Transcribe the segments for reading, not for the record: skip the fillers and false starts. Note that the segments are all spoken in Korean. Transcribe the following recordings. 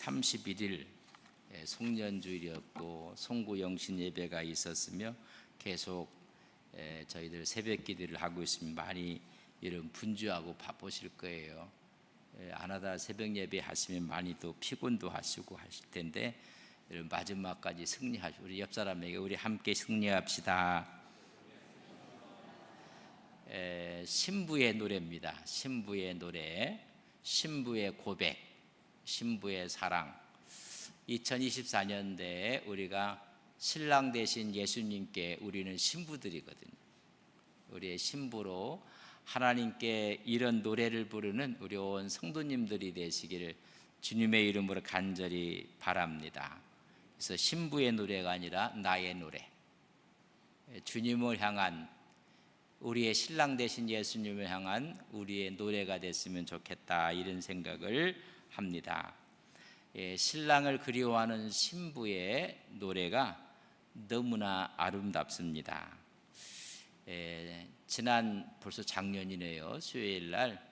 31일 송년주일이었고 송구영신 예배가 있었으며 계속 저희들 새벽 기도를 하고 있습니다. 많이 여러분 분주하고 바쁘실 거예요. 안 하다 새벽 예배 하시면 많이 또 피곤도 하시고 하실 텐데 여러분 마지막까지 승리하시고 우리 옆 사람에게 우리 함께 승리합시다. 신부의 노래입니다. 신부의 노래, 신부의 고백, 신부의 사랑. 2024년대에 우리가 신랑 되신 예수님께 우리는 신부들이거든요. 우리의 신부로 하나님께 이런 노래를 부르는 우리 온 성도님들이 되시기를 주님의 이름으로 간절히 바랍니다. 그래서 신부의 노래가 아니라 나의 노래, 주님을 향한 우리의 신랑 되신 예수님을 향한 우리의 노래가 됐으면 좋겠다, 이런 생각을 합니다. 신랑을 그리워하는 신부의 노래가 너무나 아름답습니다. 지난 벌써 작년이네요. 수요일 날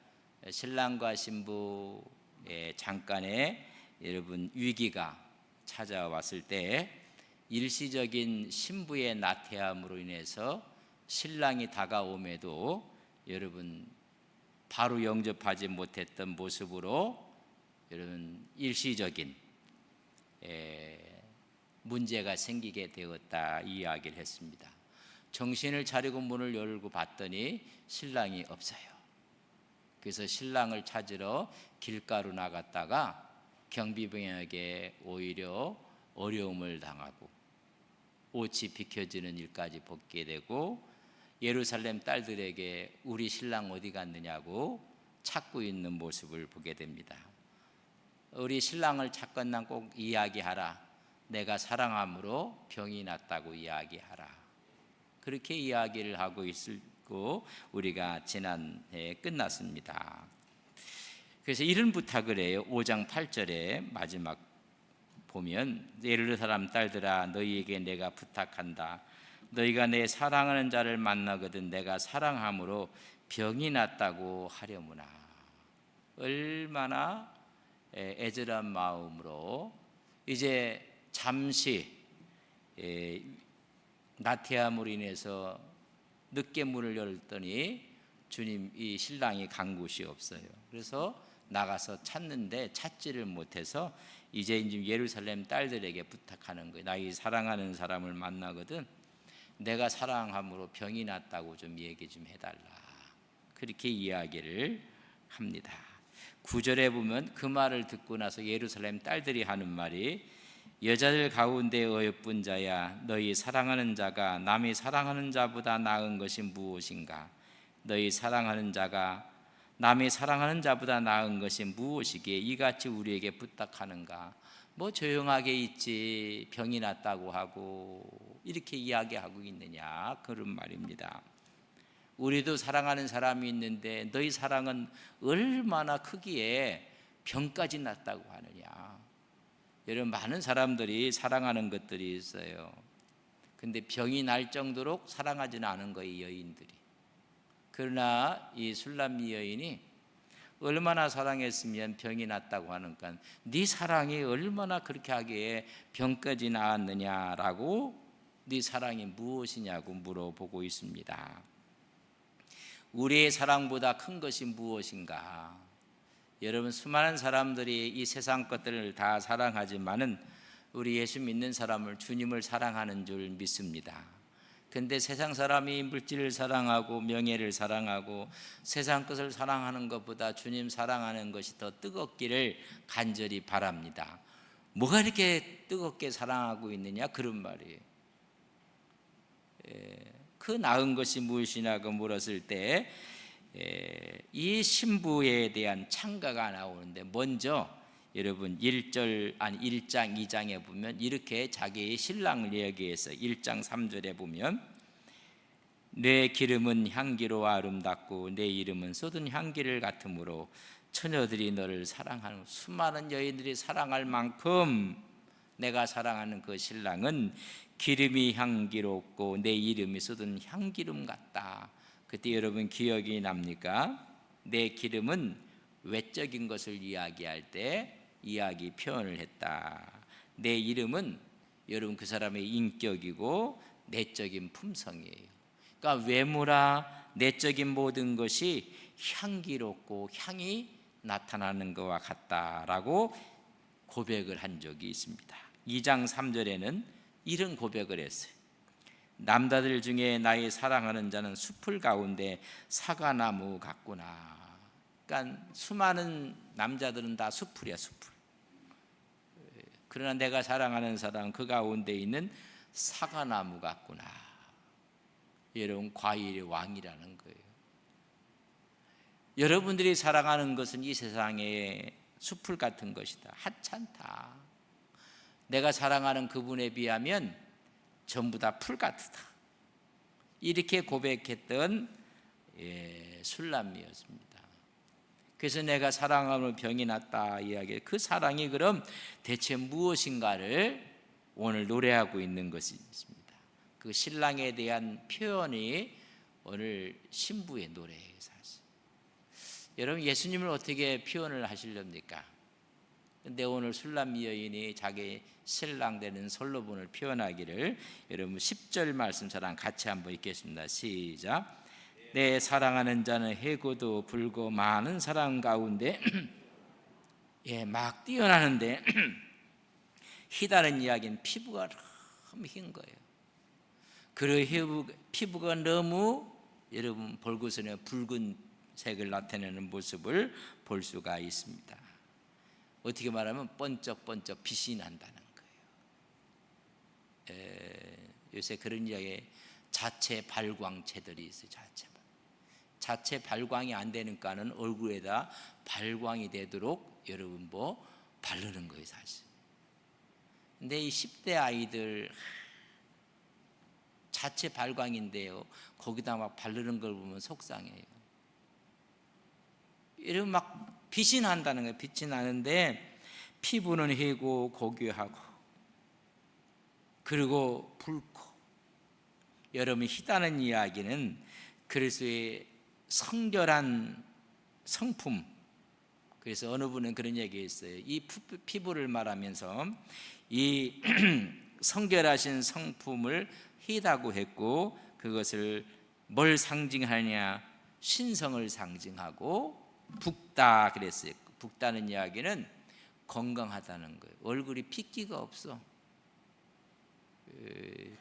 신랑과 신부의 잠깐의 여러분 위기가 찾아왔을 때 일시적인 신부의 나태함으로 인해서 신랑이 다가옴에도 여러분 바로 영접하지 못했던 모습으로 여러분 일시적인 문제가 생기게 되었다 이야기를 했습니다. 정신을 차리고 문을 열고 봤더니 신랑이 없어요. 그래서 신랑을 찾으러 길가로 나갔다가 경비병에게 오히려 어려움을 당하고 옷이 비켜지는 일까지 벗게 되고 예루살렘 딸들에게 우리 신랑 어디 갔느냐고 찾고 있는 모습을 보게 됩니다. 우리 신랑을 찾건난 꼭 이야기하라. 내가 사랑함으로 병이 났다고 이야기하라. 그렇게 이야기를 하고 있고 우리가 지난해 끝났습니다. 그래서 이런 부탁을 해요. 5장 8절에 마지막 보면 예루살렘 딸들아 너희에게 내가 부탁한다. 너희가 내 사랑하는 자를 만나거든 내가 사랑함으로 병이 났다고 하려무나. 얼마나 애절한 마음으로 이제 잠시 나태함으로 인해서 늦게 문을 열었더니 주님 이 신랑이 간 곳이 없어요. 그래서 나가서 찾는데 찾지를 못해서 이제 예루살렘 딸들에게 부탁하는 거예요. 나의 사랑하는 사람을 만나거든 내가 사랑함으로 병이 났다고 좀 얘기 좀 해달라. 그렇게 이야기를 합니다. 9절에 보면 그 말을 듣고 나서 예루살렘 딸들이 하는 말이 여자들 가운데 어여쁜 자야 너희 사랑하는 자가 남이 사랑하는 자보다 나은 것이 무엇인가? 너희 사랑하는 자가 남이 사랑하는 자보다 나은 것이 무엇이기에 이같이 우리에게 부탁하는가? 뭐 조용하게 있지 병이 났다고 하고 이렇게 이야기하고 있느냐, 그런 말입니다. 우리도 사랑하는 사람이 있는데 너희 사랑은 얼마나 크기에 병까지 났다고 하느냐. 여러분 많은 사람들이 사랑하는 것들이 있어요. 근데 병이 날 정도로 사랑하지는 않은 거예요, 여인들이. 그러나 이 술람미 여인이 얼마나 사랑했으면 병이 났다고 하는가. 네 사랑이 얼마나 그렇게 하기에 병까지 나았느냐라고 네 사랑이 무엇이냐고 물어보고 있습니다. 우리의 사랑보다 큰 것이 무엇인가? 여러분 수많은 사람들이 이 세상 것들을 다 사랑하지만은 우리 예수 믿는 사람을 주님을 사랑하는 줄 믿습니다. 근데 세상 사람이 물질을 사랑하고 명예를 사랑하고 세상 것을 사랑하는 것보다 주님 사랑하는 것이 더 뜨겁기를 간절히 바랍니다. 뭐가 이렇게 뜨겁게 사랑하고 있느냐, 그런 말이에요. 그 나은 것이 무엇이냐고 물었을 때 이 신부에 대한 찬가가 나오는데 먼저 여러분 1장 2장에 보면 이렇게 자기의 신랑을 얘기해서 1장 3절에 보면 내 기름은 향기로 아름답고 내 이름은 쏟은 향기를 같으므로 처녀들이 너를 사랑하는, 수많은 여인들이 사랑할 만큼 내가 사랑하는 그 신랑은 기름이 향기롭고 내 이름이 쏟은 향기름 같다. 그때 여러분 기억이 납니까? 내 기름은 외적인 것을 이야기할 때 이야기 표현을 했다. 내 이름은 여러분 그 사람의 인격이고 내적인 품성이에요. 그러니까 외모라 내적인 모든 것이 향기롭고 향이 나타나는 것과 같다라고 고백을 한 적이 있습니다. 2장 3절에는 이런 고백을 했어요. 남자들 중에 나의 사랑하는 자는 숲을 가운데 사과나무 같구나. 그러니까 수많은 남자들은 다 숲풀이야, 숲풀. 그러나 내가 사랑하는 사람은 그 가운데 있는 사과나무 같구나. 여러분, 과일의 왕이라는 거예요. 여러분들이 사랑하는 것은 이 세상의 숲풀 같은 것이다. 하찮다. 내가 사랑하는 그분에 비하면 전부 다 풀 같다. 이렇게 고백했던 술람이었습니다. 그래서 내가 사랑하면 병이 났다 이야기. 그 사랑이 그럼 대체 무엇인가를 오늘 노래하고 있는 것이 있습니다. 그 신랑에 대한 표현이 오늘 신부의 노래예요, 사실. 여러분, 예수님을 어떻게 표현을 하시렵니까? 근데 오늘 술람 여인이 자기 신랑 되는 솔로몬을 표현하기를, 여러분 10절 말씀 저랑 같이 한번 읽겠습니다. 시작. 내 사랑하는 자는 해고도 불고 많은 사랑 가운데 막 뛰어나는데 희다는 이야기는 피부가 너무 흰 거예요. 그리고 피부가 너무 여러분 볼고선의 붉은색을 나타내는 모습을 볼 수가 있습니다. 어떻게 말하면 번쩍번쩍 빛이 난다는 거예요. 요새 그런 이야기, 자체 발광체들이 있어요. 자체 발광이 안 되니까는 얼굴에다 발광이 되도록 여러분 바르는 거예요, 사실. 근데 이 10대 아이들 자체 발광인데요, 거기다 막 바르는 걸 보면 속상해요. 이러면 막 빛이 난다는 거예요. 빛이 나는데 피부는 희고 고귀하고 그리고 붉고. 여러분, 희다는 이야기는 그리스도의 성결한 성품. 그래서 어느 분은 그런 얘기했어요. 이 피부를 말하면서 이 성결하신 성품을 희다고 했고, 그것을 뭘 상징하냐? 신성을 상징하고 붉다 그랬어요. 붉다는 이야기는 건강하다는 거예요. 얼굴이 핏기가 없어.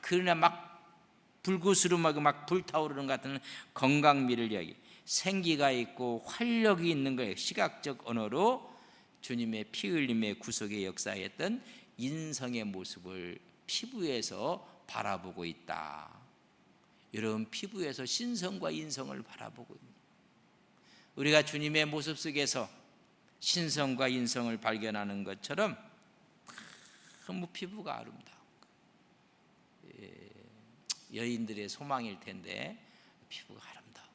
그러나 막 불구스름하고 막 불타오르는 것 같은 건강미를 이야기. 생기가 있고 활력이 있는 거예요. 시각적 언어로 주님의 피 흘림의 구속의 역사였던 인성의 모습을 피부에서 바라보고 있다. 여러분, 피부에서 신성과 인성을 바라보고 있는, 우리가 주님의 모습 속에서 신성과 인성을 발견하는 것처럼 너무 피부가 아름다운 여인들의 소망일 텐데 피부가 아름다워.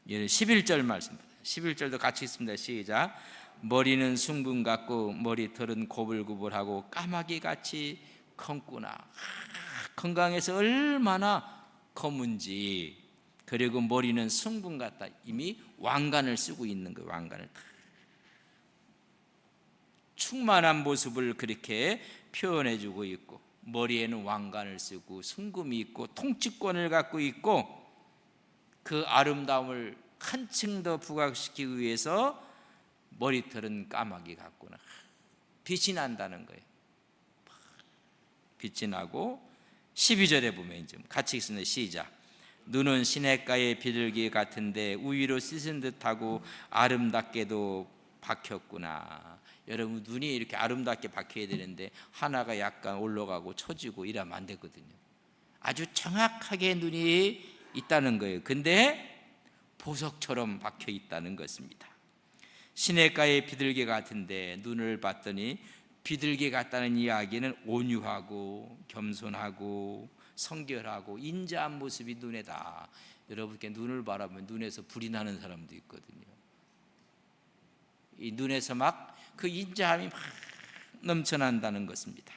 11절 말씀, 11절도 같이 있습니다. 시작. 머리는 숭분 같고 머리털은 고불고불하고 까마귀같이 검구나. 건강해서 얼마나 검은지. 그리고 머리는 숭분 같다. 이미 왕관을 쓰고 있는 거예요. 왕관을. 충만한 모습을 그렇게 표현해주고 있고, 머리에는 왕관을 쓰고 순금이 있고 통치권을 갖고 있고, 그 아름다움을 한층 더 부각시키기 위해서 머리털은 까마귀 같구나. 빛이 난다는 거예요. 빛이 나고 12절에 보면 이제 같이 읽습니다. 시작. 눈은 시냇가의 비둘기 같은데 우위로 씻은 듯하고 아름답게도 박혔구나. 여러분, 눈이 이렇게 아름답게 박혀야 되는데 하나가 약간 올라가고 처지고 이러면 안 되거든요. 아주 정확하게 눈이 있다는 거예요. 근데 보석처럼 박혀 있다는 것입니다. 시냇가의 비둘기 같은데 눈을 봤더니, 비둘기 같다는 이야기는 온유하고 겸손하고 성결하고 인자한 모습이 눈에 다. 여러분께 눈을 바라보면 눈에서 불이 나는 사람도 있거든요. 이 눈에서 막 그 인자함이 막 넘쳐난다는 것입니다.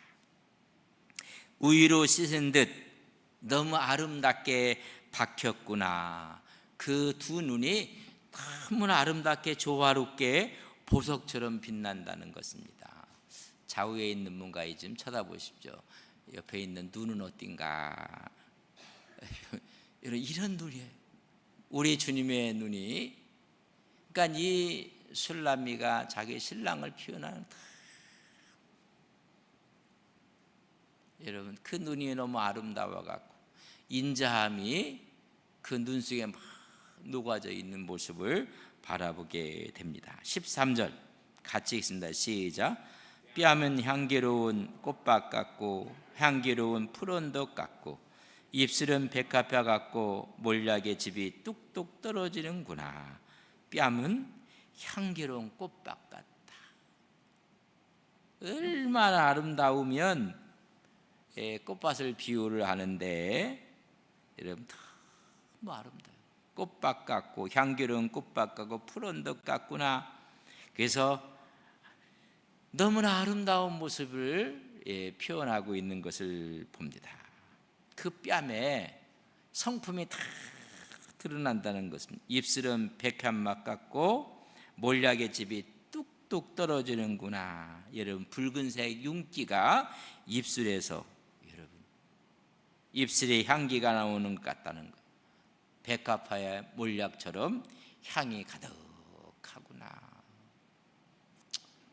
우위로 씻은 듯 너무 아름답게 박혔구나. 그 두 눈이 너무나 아름답게 조화롭게 보석처럼 빛난다는 것입니다. 좌우에 있는 문가에 좀 쳐다보십시오. 옆에 있는 눈은 어딘가? 이런 눈이에요. 우리 주님의 눈이. 그러니까 이 술람이가 자기 신랑을 표현하는, 여러분 그 눈이 너무 아름다워 갖고 인자함이 그 눈 속에 막 녹아져 있는 모습을 바라보게 됩니다. 13절 같이 읽습니다. 시작. 뺨은 향기로운 꽃밭 같고 향기로운 푸른덕 같고 입술은 백합화 같고 몰약의 즙이 뚝뚝 떨어지는구나. 뺨은 향기로운 꽃밭 같다. 얼마나 아름다우면 꽃밭을 비유를 하는데, 여러분 너무 아름다워요. 꽃밭 같고 향기로운 꽃밭 같고 푸른덕 같구나. 그래서 너무나 아름다운 모습을 표현하고 있는 것을 봅니다. 그 뺨에 성품이 다 드러난다는 것입니다. 입술은 백합막 같고 몰약의 즙이 뚝뚝 떨어지는구나. 여러분 붉은색 윤기가 입술에서, 여러분 입술에 향기가 나오는 것 같다는 것. 백합화의 몰약처럼 향이 가득하구나.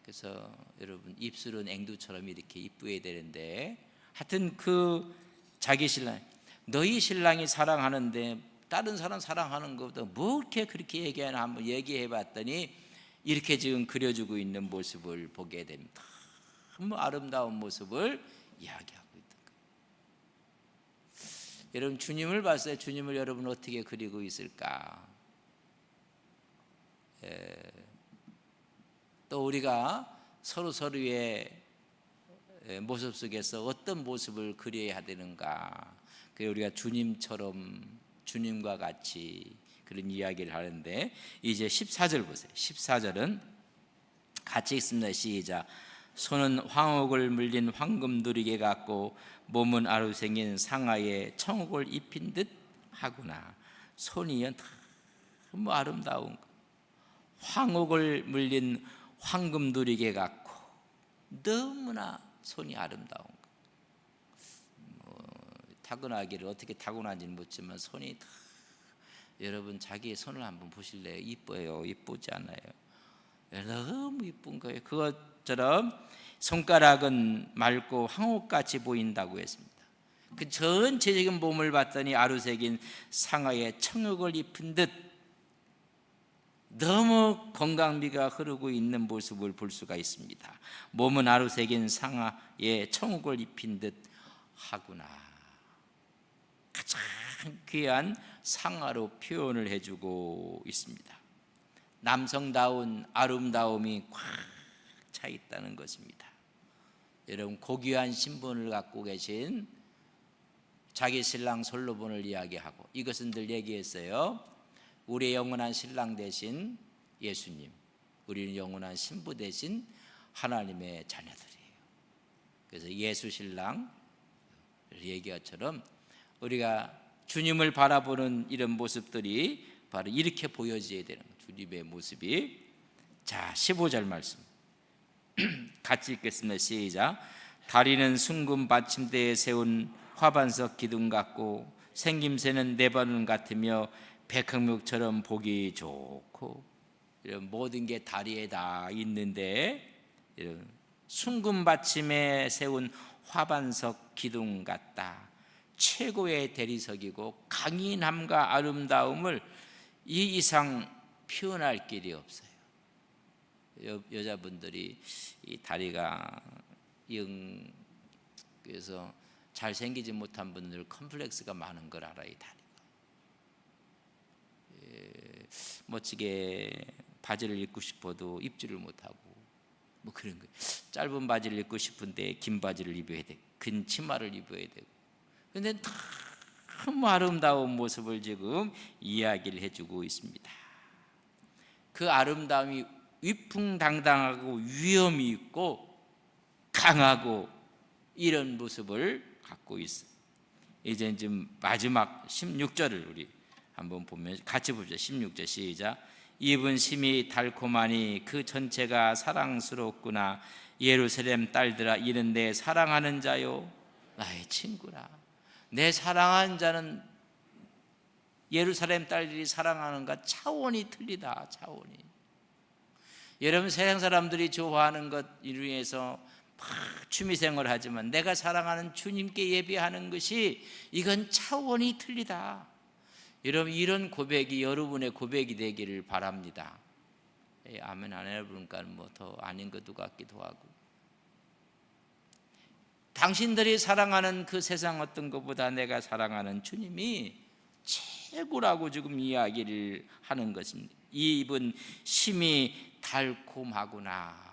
그래서 여러분 입술은 앵두처럼 이렇게 이쁘어야 되는데, 하여튼 그 자기 신랑, 너희 신랑이 사랑하는데 다른 사람 사랑하는 것보다 뭐 그렇게 얘기하나 한번 얘기해 봤더니 이렇게 지금 그려주고 있는 모습을 보게 됩니다. 너무 아름다운 모습을 이야기하고 있던 거예요. 여러분 주님을 봤어요. 주님을 여러분 어떻게 그리고 있을까? 또 우리가 서로의 모습 속에서 어떤 모습을 그려야 되는가? 그래서 우리가 주님처럼, 주님과 같이 그런 이야기를 하는데, 이제 14절 보세요. 14절은 같이 읽습니다. 시작. 손은 황옥을 물린 황금 누리개 같고 몸은 아루생인 상아에 청옥을 입힌 듯 하구나. 손이 너무 아름다운 거. 황옥을 물린 황금 누리개 같고 너무나 손이 아름다운 거. 타고나기를 어떻게 타고난지는 묻지만 손이 다, 여러분 자기의 손을 한번 보실래요? 이뻐요? 이쁘지 않아요? 너무 이쁜 거예요. 그것처럼 손가락은 맑고 황옥같이 보인다고 했습니다. 그 전체적인 몸을 봤더니 아루색인 상아에 청옥을 입힌 듯 너무 건강미가 흐르고 있는 모습을 볼 수가 있습니다. 몸은 아루색인 상아에 청옥을 입힌 듯 하구나. 가장 귀한 상아로 표현을 해주고 있습니다. 남성다운 아름다움이 꽉 차 있다는 것입니다. 여러분 고귀한 신분을 갖고 계신 자기 신랑 솔로몬을 이야기하고, 이것은 늘 얘기했어요. 우리의 영원한 신랑 대신 예수님, 우리는 영원한 신부 대신 하나님의 자녀들이에요. 그래서 예수 신랑 얘기처럼 우리가 주님을 바라보는 이런 모습들이 바로 이렇게 보여져야 되는 거예요. 주님의 모습이. 자, 15절 말씀 같이 읽겠습니다. 시작. 다리는 숭금 받침대에 세운 화반석 기둥 같고 생김새는 네바논 같으며 백향목처럼 보기 좋고, 이런 모든 게 다리에 다 있는데, 이런 숭금 받침에 세운 화반석 기둥 같다. 최고의 대리석이고 강인함과 아름다움을 이 이상 표현할 길이 없어요. 여자분들이 이 다리가 그래서 잘생기지 못한 분들 컴플렉스가 많은 걸 알아요. 이 다리가 멋지게 바지를 입고 싶어도 입지를 못하고 뭐 그런 거예요. 짧은 바지를 입고 싶은데 긴 바지를 입어야 돼. 긴 치마를 입어야 되고. 그런데 너무 아름다운 모습을 지금 이야기를 해주고 있습니다. 그 아름다움이 위풍당당하고 위엄이 있고 강하고 이런 모습을 갖고 있어요. 이제 지금 마지막 16절을 우리 한번 보면 같이 봅시다. 16절 시작. 입은 심이 달콤하니 그 전체가 사랑스럽구나. 예루살렘 딸들아, 이는 내 사랑하는 자요, 나의 친구라. 내 사랑하는 자는 예루살렘 딸들이 사랑하는가 차원이 틀리다. 차원이. 여러분, 세상 사람들이 좋아하는 것 이루에서 막 취미생활을 하지만 내가 사랑하는 주님께 예배하는 것이, 이건 차원이 틀리다. 여러분, 이런 고백이 여러분의 고백이 되기를 바랍니다. 아멘 안 해보니까 뭐 더 아닌 것도 같기도 하고. 당신들이 사랑하는 그 세상 어떤 것보다 내가 사랑하는 주님이 최고라고 지금 이야기를 하는 것입니다. 이 입은 심이 달콤하구나.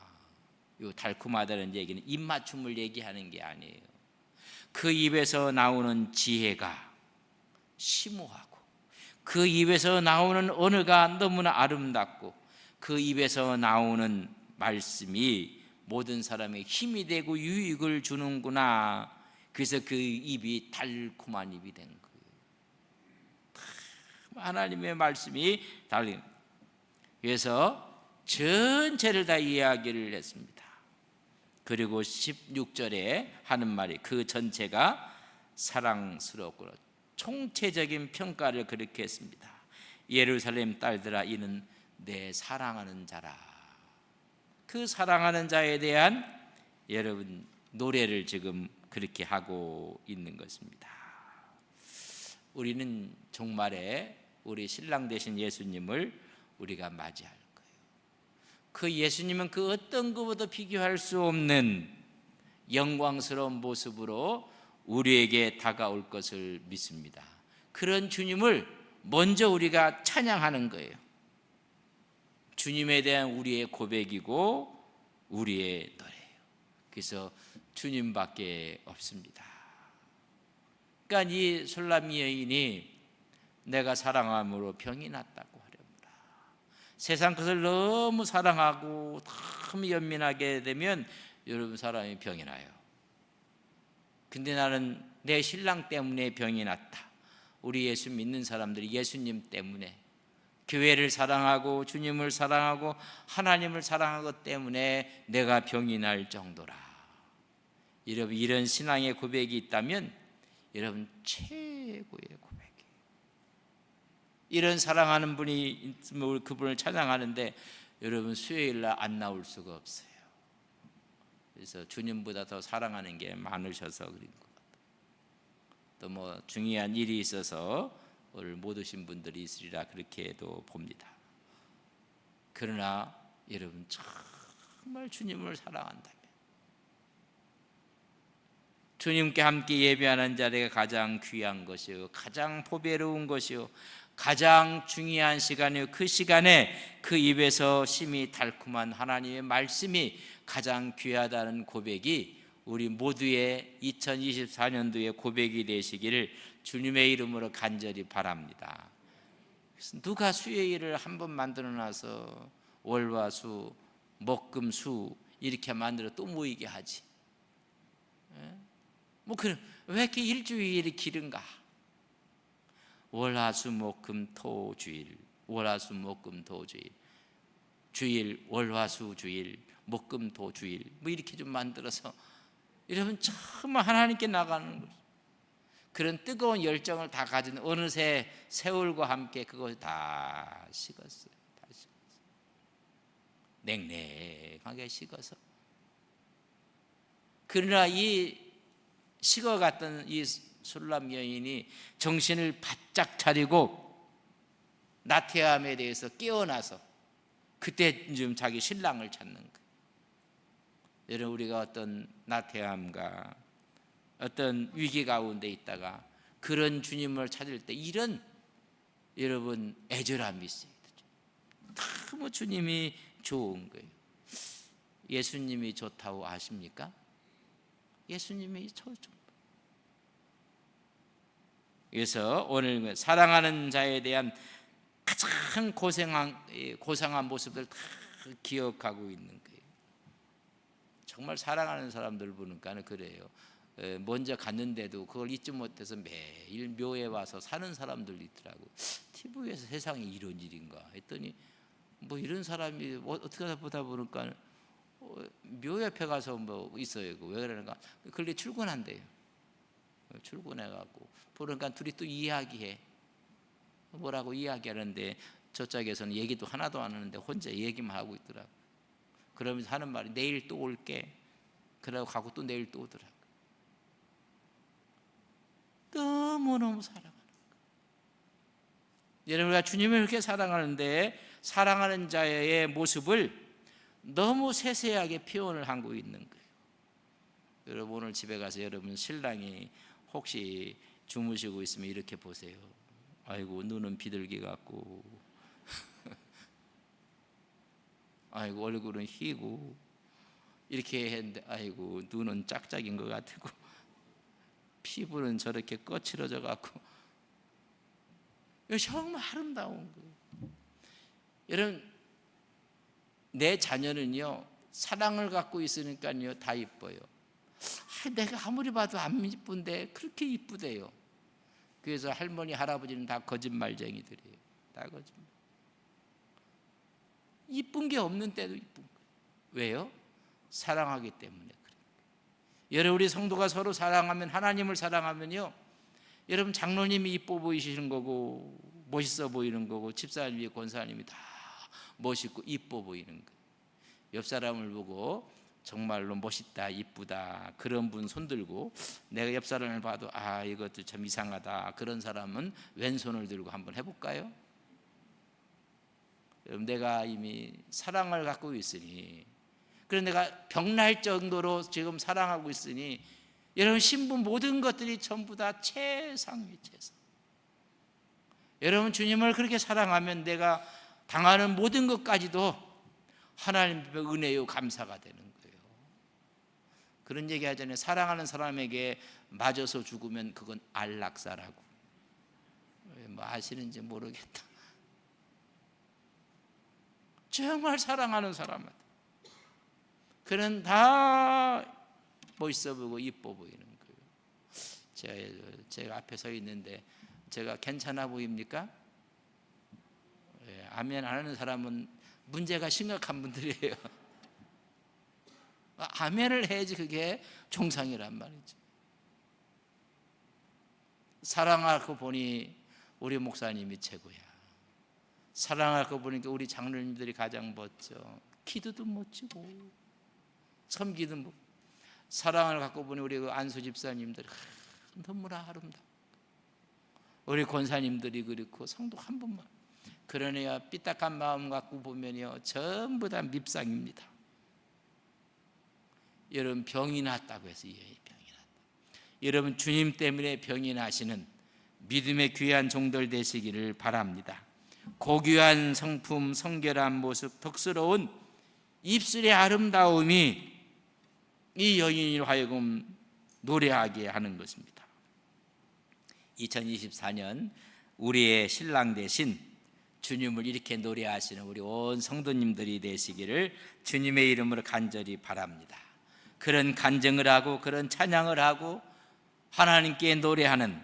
이 달콤하다는 얘기는 입맞춤을 얘기하는 게 아니에요. 그 입에서 나오는 지혜가 심오하고, 그 입에서 나오는 언어가 너무나 아름답고, 그 입에서 나오는 말씀이 모든 사람의 힘이 되고 유익을 주는구나. 그래서 그 입이 달콤한 입이 된 거예요. 하나님의 말씀이 달린. 그래서 전체를 다 이야기를 했습니다. 그리고 16절에 하는 말이 그 전체가 사랑스럽구나. 총체적인 평가를 그렇게 했습니다. 예루살렘 딸들아, 이는 내 사랑하는 자라. 그 사랑하는 자에 대한 여러분 노래를 지금 그렇게 하고 있는 것입니다. 우리는 종말에 우리 신랑 되신 예수님을 우리가 맞이할 거예요. 그 예수님은 그 어떤 것보다 비교할 수 없는 영광스러운 모습으로 우리에게 다가올 것을 믿습니다. 그런 주님을 먼저 우리가 찬양하는 거예요. 주님에 대한 우리의 고백이고 우리의 노래예요. 그래서 주님밖에 없습니다. 그러니까 이 술람 여인이 내가 사랑함으로 병이 났다고 하렵니다. 세상 것을 너무 사랑하고 너무 연민하게 되면 여러분 사람이 병이 나요. 근데 나는 내 신랑 때문에 병이 났다. 우리 예수 믿는 사람들이 예수님 때문에, 교회를 사랑하고 주님을 사랑하고 하나님을 사랑하는 것 때문에 내가 병이 날 정도라. 여러분, 이런 신앙의 고백이 있다면 여러분 최고의 고백이에요. 이런 사랑하는 분이 있으면 그분을 찬양하는데 여러분 수요일날 안 나올 수가 없어요. 그래서 주님보다 더 사랑하는 게 많으셔서 그런 것 같아요. 또 뭐 중요한 일이 있어서 오늘 못 오신 분들이 있으리라 그렇게도 봅니다. 그러나 여러분 정말 주님을 사랑한다면, 주님께 함께 예배하는 자리가 가장 귀한 것이요, 가장 보배로운 것이요, 가장 중요한 시간이요, 그 시간에 그 입에서 심이 달콤한 하나님의 말씀이 가장 귀하다는 고백이 우리 모두의 2024년도의 고백이 되시기를 주님의 이름으로 간절히 바랍니다. 그래서 누가 수요일을 한번 만들어놔서 월화수 목금수 이렇게 만들어 또 모이게 하지? 뭐 그럼 왜 이렇게 일주일이 길은가? 월화수목금토주일, 월화수목금토주일, 주일 월화수주일, 목금토주일 뭐 이렇게 좀 만들어서 여러분 정말 하나님께 나가는 거죠. 그런 뜨거운 열정을 다 가진 어느새 세월과 함께 그것이 다 식었어요. 다 식었어요. 냉랭하게 식어서. 그러나 이 식어갔던 이 술람 여인이 정신을 바짝 차리고 나태함에 대해서 깨어나서 그때 좀 자기 신랑을 찾는 거예요. 여러분, 우리가 어떤 나태함과 어떤 위기 가운데 있다가 그런 주님을 찾을 때 이런 여러분 애절함이 있어요. 너무 주님이 좋은 거예요. 예수님이 좋다고 아십니까? 예수님이 좋죠. 그래서 오늘 사랑하는 자에 대한 가장 고상한 모습을 다 기억하고 있는 거예요. 정말 사랑하는 사람들 보니까 그래요. 먼저 갔는데도 그걸 잊지 못해서 매일 묘에 와서 사는 사람들도 있더라고. TV에서 세상에 이런 일인가 했더니 뭐 이런 사람이 어떻게 하다 보다 보니까 묘 옆에 가서 뭐 있어요. 왜 그러는가? 그렇게 출근한대요. 출근해갖고 그러니까 둘이 또 이야기해. 뭐라고 이야기하는데 저쪽에서는 얘기도 하나도 안 하는데 혼자 얘기만 하고 있더라고. 그러면서 하는 말이 내일 또 올게. 그러고 가고 또 내일 또 오더라고. 너무너무 사랑하는 거예요. 여러분, 우리가 주님을 그렇게 사랑하는데 사랑하는 자의 모습을 너무 세세하게 표현을 하고 있는 거예요. 여러분, 오늘 집에 가서 여러분 신랑이 혹시 주무시고 있으면 이렇게 보세요. 아이고, 눈은 비둘기 같고 아이고, 얼굴은 희고 이렇게 했는데 아이고, 눈은 짝짝인 것 같고 피부는 저렇게 거칠어져 갖고 정말 아름다운 거예요. 여러분, 내 자녀는요 사랑을 갖고 있으니까요 다 이뻐요. 내가 아무리 봐도 안 이쁜데 그렇게 이쁘대요. 그래서 할머니 할아버지는 다 거짓말쟁이들이에요. 다 거짓말. 이쁜 게 없는 때도 이쁜 거예요. 왜요? 사랑하기 때문에 그래요. 여러분, 우리 성도가 서로 사랑하면, 하나님을 사랑하면요, 여러분 장로님이 이뻐 보이시는 거고 멋있어 보이는 거고 집사님이 권사님이 다 멋있고 이뻐 보이는 거예요. 옆 사람을 보고 정말로 멋있다, 이쁘다 그런 분 손들고, 내가 옆 사람을 봐도 아 이것도 참 이상하다 그런 사람은 왼손을 들고 한번 해볼까요? 여러분, 내가 이미 사랑을 갖고 있으니, 그래서 내가 병날 정도로 지금 사랑하고 있으니 여러분, 신부 모든 것들이 전부 다 최상위 최상. 여러분, 주님을 그렇게 사랑하면 내가 당하는 모든 것까지도 하나님의 은혜요 감사가 되는 거예요. 그런 얘기 하잖아요. 사랑하는 사람에게 맞아서 죽으면 그건 안락사라고. 뭐 아시는지 모르겠다. 정말 사랑하는 사람한테 그는 다 멋있어 보이고 이뻐 보이는 거예요. 제가 앞에 서 있는데 제가 괜찮아 보입니까? 아멘 안 하는 사람은 문제가 심각한 분들이에요. 아멘을 해야지 그게 정상이란 말이죠. 사랑하고 보니 우리 목사님이 최고야. 사랑하고 보니까 우리 장로님들이 가장 멋져. 기도도 멋지고 섬기도 뭐. 사랑을 갖고 보니 우리 안수 집사님들 너무나 아름다워. 우리 권사님들이 그렇고 성도 한 분만. 그러네요. 삐딱한 마음 갖고 보면요 전부 다 밉상입니다. 여러분, 병이 났다고 해서 병이 났다. 여러분, 주님 때문에 병이 나시는 믿음의 귀한 종들 되시기를 바랍니다. 고귀한 성품, 성결한 모습, 덕스러운 입술의 아름다움이 이 여인을 하여금 노래하게 하는 것입니다. 2024년 우리의 신랑 되신 주님을 이렇게 노래하시는 우리 온 성도님들이 되시기를 주님의 이름으로 간절히 바랍니다. 그런 간증을 하고 그런 찬양을 하고 하나님께 노래하는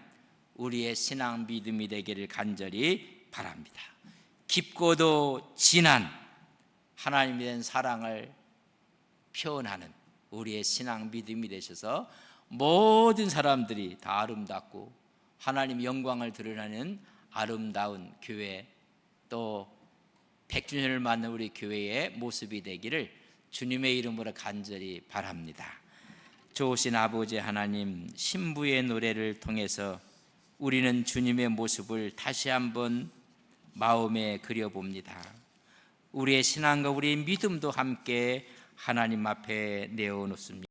우리의 신앙 믿음이 되기를 간절히 바랍니다. 깊고도 진한 하나님에 대한 사랑을 표현하는 우리의 신앙 믿음이 되셔서 모든 사람들이 다 아름답고 하나님 영광을 드러내는 아름다운 교회, 또 100주년을 맞는 우리 교회의 모습이 되기를 주님의 이름으로 간절히 바랍니다. 좋으신 아버지 하나님, 신부의 노래를 통해서 우리는 주님의 모습을 다시 한번 마음에 그려봅니다. 우리의 신앙과 우리의 믿음도 함께 하나님 앞에 내어놓습니다.